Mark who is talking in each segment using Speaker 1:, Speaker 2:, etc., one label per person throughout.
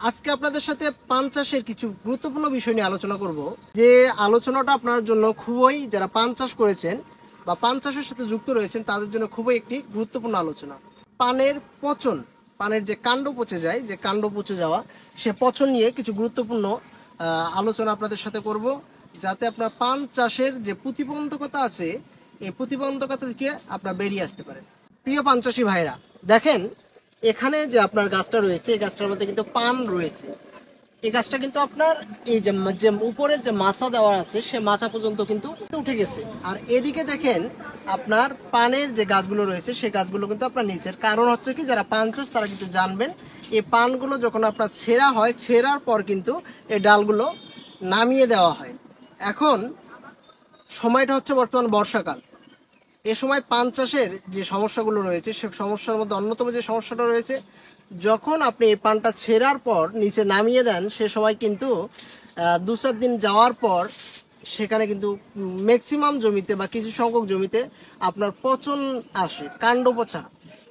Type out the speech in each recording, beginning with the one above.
Speaker 1: আজকে আপনাদের সাথে পান চাষের কিছু গুরুত্বপূর্ণ বিষয় নিয়ে আলোচনা করব। যে আলোচনাটা আপনার জন্য খুবই, যারা পান চাষ করেছেন বা পান চাষের সাথে যুক্ত রয়েছেন তাদের জন্য খুবই একটি গুরুত্বপূর্ণ আলোচনা। পানের পচন, পানের যে কাণ্ড পচে যায়, যে কাণ্ড পচে যাওয়া, সে পচন নিয়ে কিছু গুরুত্বপূর্ণ আলোচনা আপনাদের সাথে করব, যাতে আপনার পান চাষের যে প্রতিবন্ধকতা আছে এই প্রতিবন্ধকতা থেকে আপনারা বেরিয়ে আসতে পারেন। প্রিয় পান চাষি ভাইরা, দেখেন এখানে যে আপনার গাছটা রয়েছে, এই গাছটার মধ্যে কিন্তু পান রয়েছে। এই গাছটা কিন্তু আপনার এই যে যে উপরের যে মাচা দেওয়া আছে সে মাচা পর্যন্ত কিন্তু উঠে গেছে। আর এদিকে দেখেন আপনার পানের যে গাছগুলো রয়েছে সেই গাছগুলো কিন্তু আপনার নিচের। কারণ হচ্ছে কি, যারা পান চাষ তারা কিন্তু জানবেন, এই পানগুলো যখন আপনার ছেঁড়া হয়, ছেঁড়ার পর কিন্তু এই ডালগুলো নামিয়ে দেওয়া হয়। এখন সময়টা হচ্ছে বর্তমান বর্ষাকাল। এ সময় পান চাষের যে সমস্যাগুলো রয়েছে সে সমস্যার মধ্যে অন্যতম যে সমস্যাটা রয়েছে, যখন আপনি এই পানটা ছেঁড়ার পর নিচে নামিয়ে দেন সে সময় কিন্তু 2-4 দিন যাওয়ার পর সেখানে কিন্তু ম্যাক্সিমাম জমিতে বা কিছু সংখ্যক জমিতে আপনার পচন আসে, কাণ্ড পচা।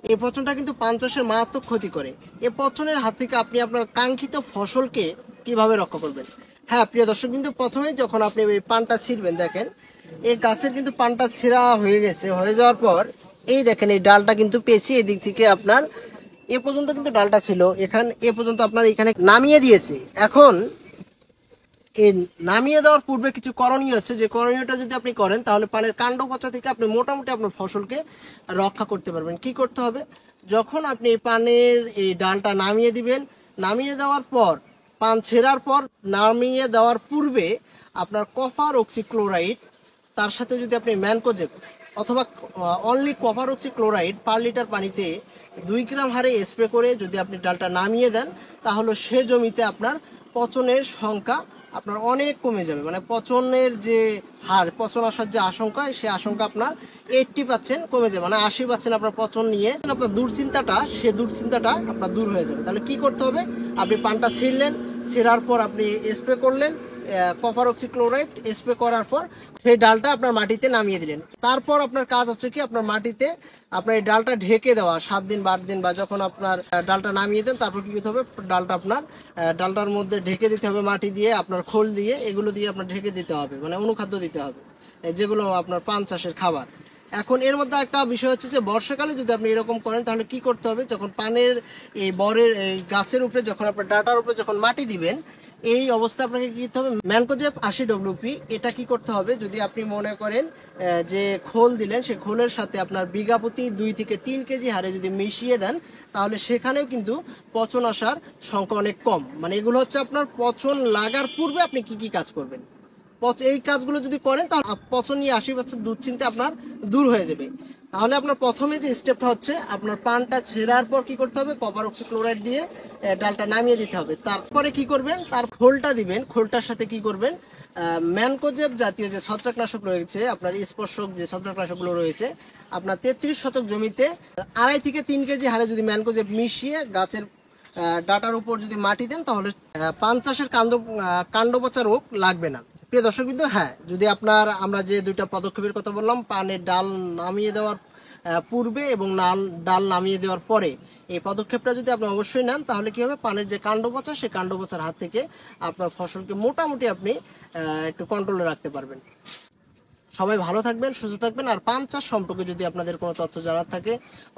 Speaker 1: এই পচনটা কিন্তু পান চাষের মারাত্মক ক্ষতি করে। এই পচনের হাত থেকে আপনি আপনার কাঙ্ক্ষিত ফসলকে কিভাবে রক্ষা করবেন? হ্যাঁ প্রিয় দর্শক, কিন্তু প্রথমে যখন আপনি এই পানটা ছিঁড়বেন, দেখেন এই গাছের কিন্তু পানটা ছেঁড়া হয়ে গেছে। হয়ে যাওয়ার পর এই দেখেন এই ডালটা কিন্তু পেয়েছি, এদিক থেকে আপনার এ পর্যন্ত কিন্তু ডালটা ছিল, এখানে এ পর্যন্ত আপনার এখানে নামিয়ে দিয়েছে। এখন এই নামিয়ে দেওয়ার পূর্বে কিছু করণীয় আছে, যে করণীয়টা যদি আপনি করেন তাহলে পানের কাণ্ড পচা থেকে আপনি মোটামুটি আপনার ফসলকে রক্ষা করতে পারবেন। কি করতে হবে? যখন আপনি এই পানের এই ডালটা নামিয়ে দিবেন, নামিয়ে দেওয়ার পর পান ছেঁড়ার পর নামিয়ে দেওয়ার পূর্বে আপনার কপার অক্সিক্লোরাইড, তার সাথে যদি আপনি ম্যানকোজেব অথবা only copper oxychloride per litre পানিতে 2 গ্রাম হারে স্প্রে করে যদি আপনি ডালটা নামিয়ে দেন, তাহলে সে জমিতে আপনার পচনের সংখ্যা আপনার অনেক কমে যাবে। মানে পচনের যে হার, পচন আসার যে আশঙ্কা, সে আশঙ্কা আপনার 80% কমে যাবে। মানে 80% আপনার পচন নিয়ে আপনার দুশ্চিন্তাটা, সে দুশ্চিন্তাটা আপনার দূর হয়ে যাবে। তাহলে কি করতে হবে? আপনি পানটা ছিঁড়লেন, ছেঁড়ার পর আপনি স্প্রে করলেন কপার অক্সিক্লোরাইড, স্প্রে করার পর সেই ডালটা আপনার মাটিতে নামিয়ে দিলেন। তারপর আপনার কাজ হচ্ছে কি, আপনার মাটিতে আপনার এই ডালটা ঢেকে দেওয়া 7 দিন বা 8 দিন, বা যখন আপনার ডালটা নামিয়ে দেন তারপর কি করতে হবে, ডালটা আপনার ডালটার মধ্যে ঢেকে দিতে হবে মাটি দিয়ে, আপনার খোল দিয়ে, এগুলো দিয়ে আপনার ঢেকে দিতে হবে, মানে অনুখাদ্য দিতে হবে, যেগুলো আপনার পান চাষের খাবার। এখন এর মধ্যে একটা বিষয় হচ্ছে যে বর্ষাকালে যদি আপনি এরকম করেন তাহলে কি করতে হবে, যখন পানের এই বরের এই গাছের উপরে যখন আপনার ডাটার উপরে যখন মাটি দিবেন, এই অবস্থা আপনাকে কি করতে হবে, ম্যানকোজেব 80 WP, এটা কি করতে হবে, যদি আপনি মনে করেন যে খোল দিলেন, সে খোলের সাথে আপনার বিঘা প্রতি 2 থেকে 3 কেজি হারে যদি মিশিয়ে দেন, তাহলে সেখানেও কিন্তু পচন আসার সংখ্যা অনেক কম। মানে এগুলো হচ্ছে আপনার পচন লাগার পূর্বে আপনি কি কি কাজ করবেন। এই কাজগুলো যদি করেন তাহলে পচন নিয়ে 80% দুশ্চিন্তা আপনার দূর হয়ে যাবে। তাহলে আপনার প্রথমে যে স্টেপটা হচ্ছে, আপনার পানটা ছেঁড়ার পর কি করতে হবে, কপার অক্সিক্লোরাইড দিয়ে ডালটা নামিয়ে দিতে হবে। তারপরে কি করবেন, তার খোলটা দিবেন, খোলটার সাথে কি করবেন, ম্যানকোজেব জাতীয় যে ছত্রাকনাশক রয়েছে, আপনার স্পর্শক যে ছত্রাকনাশকগুলো রয়েছে, আপনার 33 শতক জমিতে 2.5 থেকে 3 কেজি হারে যদি ম্যানকোজেব মিশিয়ে গাছের ডাটার উপর যদি মাটি দেন, তাহলে পান চাষের কাণ্ড পচা রোগ লাগবে না। প্রিয় দর্শক বিন্দু, হ্যাঁ, যদি আপনার আমরা যে 2টা পদক্ষেপের কথা বললাম, পানের ডাল নামিয়ে দেওয়ার পূর্বে এবং ডাল নামিয়ে দেওয়ার পরে, এই পদক্ষেপটা যদি আপনি অবশ্যই নেন, তাহলে কি হবে, পানের যে কাণ্ড পচা, সেই কাণ্ড পচার হাত থেকে আপনার ফসলকে মোটামুটি আপনি একটু কন্ট্রোলে রাখতে পারবেন। সবাই ভালো থাকবেন, সুস্থ থাকবেন। আর পান চাষ সম্পর্কে যদি আপনাদের কোনো তথ্য জানার থাকে,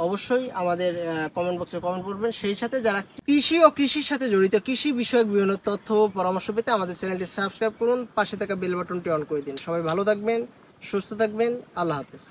Speaker 1: অবশ্যই আমাদের কমেন্ট বক্সে কমেন্ট করবেন। সেই সাথে যারা কৃষি ও কৃষির সাথে জড়িত, কৃষি বিষয়ক বিভিন্ন তথ্য ও পরামর্শ পেতে আমাদের চ্যানেলটি সাবস্ক্রাইব করুন, পাশে থাকা বেল বাটনটি অন করে দিন। সবাই ভালো থাকবেন, সুস্থ থাকবেন। আল্লাহ হাফেজ।